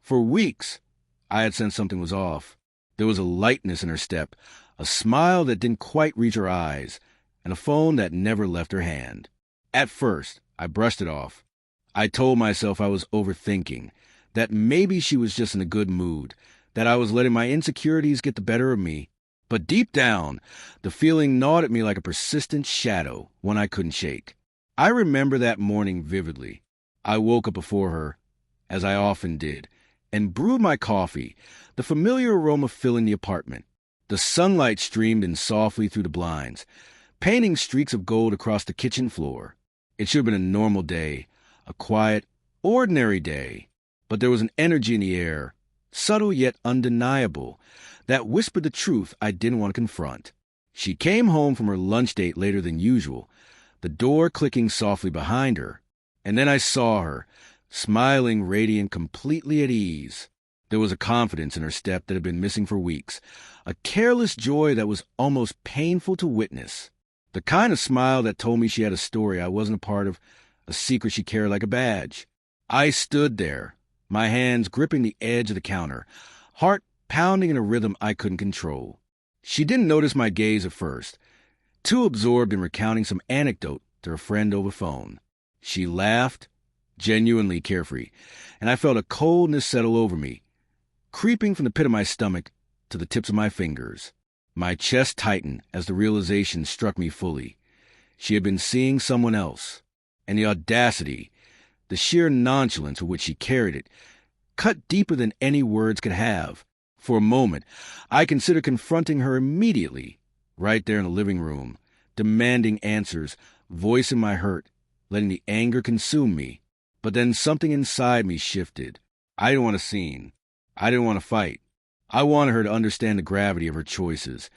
For weeks, I had sensed something was off. There was a lightness in her step, a smile that didn't quite reach her eyes, and a phone that never left her hand. At first, I brushed it off. I told myself I was overthinking, that maybe she was just in a good mood, that I was letting my insecurities get the better of me. But deep down, the feeling gnawed at me like a persistent shadow, one I couldn't shake. I remember that morning vividly. I woke up before her, as I often did, and brewed my coffee, the familiar aroma filling the apartment. The sunlight streamed in softly through the blinds, painting streaks of gold across the kitchen floor. It should have been a normal day, a quiet, ordinary day, but there was an energy in the air, subtle yet undeniable, that whispered the truth I didn't want to confront. She came home from her lunch date later than usual, the door clicking softly behind her, and then I saw her, smiling, radiant, completely at ease. There was a confidence in her step that had been missing for weeks, a careless joy that was almost painful to witness. The kind of smile that told me she had a story I wasn't a part of, a secret she carried like a badge. I stood there, my hands gripping the edge of the counter, heart pounding in a rhythm I couldn't control. She didn't notice my gaze at first, too absorbed in recounting some anecdote to her friend over phone. She laughed, genuinely carefree, and I felt a coldness settle over me, creeping from the pit of my stomach to the tips of my fingers. My chest tightened as the realization struck me fully. She had been seeing someone else, and the audacity, the sheer nonchalance with which she carried it, cut deeper than any words could have. For a moment, I considered confronting her immediately, right there in the living room, demanding answers, voicing my hurt, letting the anger consume me. But then something inside me shifted. I didn't want a scene. I didn't want to fight. I wanted her to understand the gravity of her choices,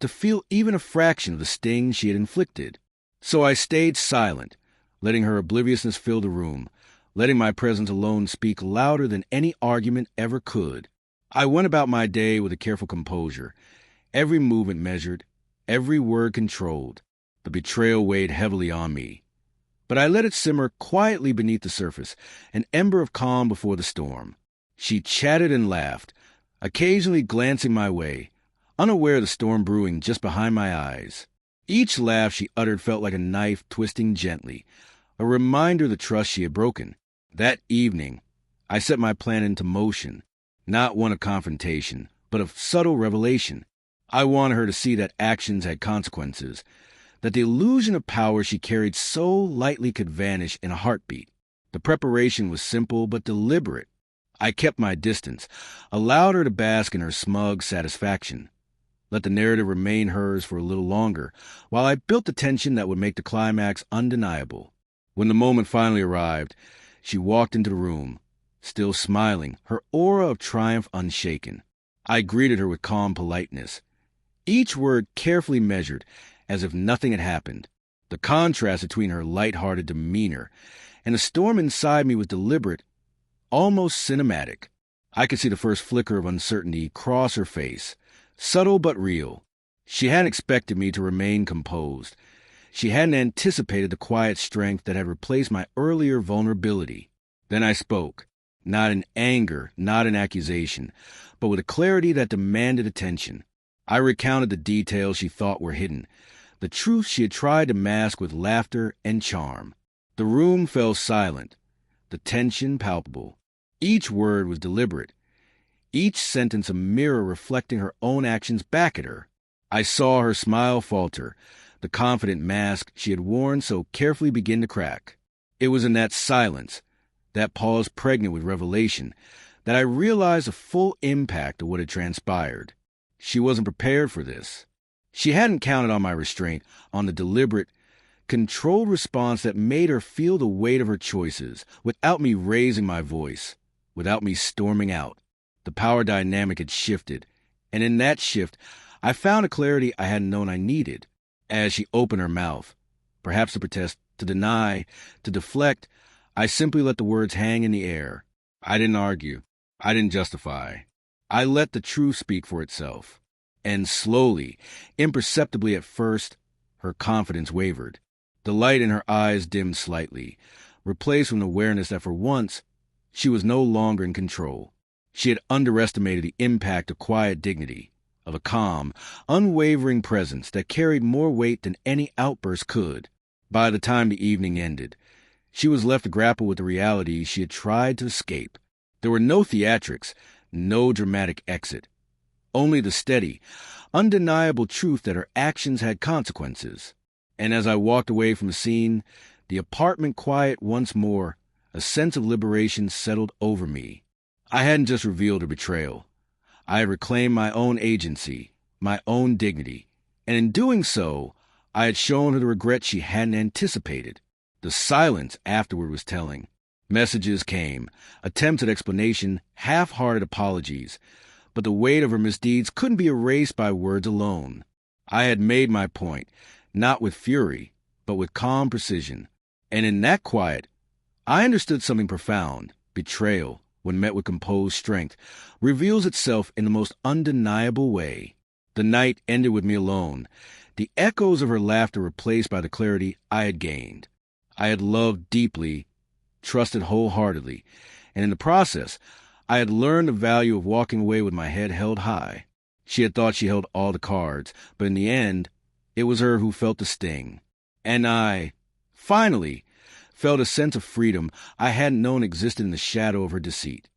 to feel even a fraction of the sting she had inflicted. So I stayed silent, letting her obliviousness fill the room, letting my presence alone speak louder than any argument ever could. I went about my day with a careful composure, every movement measured, every word controlled. The betrayal weighed heavily on me. But I let it simmer quietly beneath the surface, an ember of calm before the storm. She chatted and laughed, occasionally glancing my way, unaware of the storm brewing just behind my eyes. Each laugh she uttered felt like a knife twisting gently, a reminder of the trust she had broken. That evening, I set my plan into motion, not one of confrontation, but of subtle revelation. I wanted her to see that actions had consequences, that the illusion of power she carried so lightly could vanish in a heartbeat. The preparation was simple but deliberate. I kept my distance, allowed her to bask in her smug satisfaction, let the narrative remain hers for a little longer, while I built the tension that would make the climax undeniable. When the moment finally arrived, she walked into the room, still smiling, her aura of triumph unshaken. I greeted her with calm politeness, each word carefully measured, as if nothing had happened. The contrast between her light-hearted demeanor and the storm inside me was deliberate, almost cinematic. I could see the first flicker of uncertainty cross her face, subtle but real. She hadn't expected me to remain composed. She hadn't anticipated the quiet strength that had replaced my earlier vulnerability. Then I spoke, not in anger, not in accusation, but with a clarity that demanded attention. I recounted the details she thought were hidden, the truth she had tried to mask with laughter and charm. The room fell silent, the tension palpable. Each word was deliberate, each sentence a mirror reflecting her own actions back at her. I saw her smile falter, the confident mask she had worn so carefully begin to crack. It was in that silence, that pause pregnant with revelation, that I realized the full impact of what had transpired. She wasn't prepared for this. She hadn't counted on my restraint, on the deliberate, controlled response that made her feel the weight of her choices, without me raising my voice, without me storming out. The power dynamic had shifted, and in that shift, I found a clarity I hadn't known I needed. As she opened her mouth, perhaps to protest, to deny, to deflect, I simply let the words hang in the air. I didn't argue. I didn't justify. I let the truth speak for itself. And slowly, imperceptibly at first, her confidence wavered. The light in her eyes dimmed slightly, replaced with an awareness that for once, she was no longer in control. She had underestimated the impact of quiet dignity, of a calm, unwavering presence that carried more weight than any outburst could. By the time the evening ended, she was left to grapple with the reality she had tried to escape. There were no theatrics, no dramatic exit. Only the steady, undeniable truth that her actions had consequences. And as I walked away from the scene, the apartment quiet once more, a sense of liberation settled over me. I hadn't just revealed her betrayal. I had reclaimed my own agency, my own dignity. And in doing so, I had shown her the regret she hadn't anticipated. The silence afterward was telling. Messages came, attempts at explanation, half-hearted apologies. But the weight of her misdeeds couldn't be erased by words alone. I had made my point, not with fury, but with calm precision. And in that quiet, I understood something profound. Betrayal, when met with composed strength, reveals itself in the most undeniable way. The night ended with me alone, the echoes of her laughter replaced by the clarity I had gained. I had loved deeply, trusted wholeheartedly, and in the process, I had learned the value of walking away with my head held high. She had thought she held all the cards, but in the end, it was her who felt the sting. And I, finally, felt a sense of freedom I hadn't known existed in the shadow of her deceit.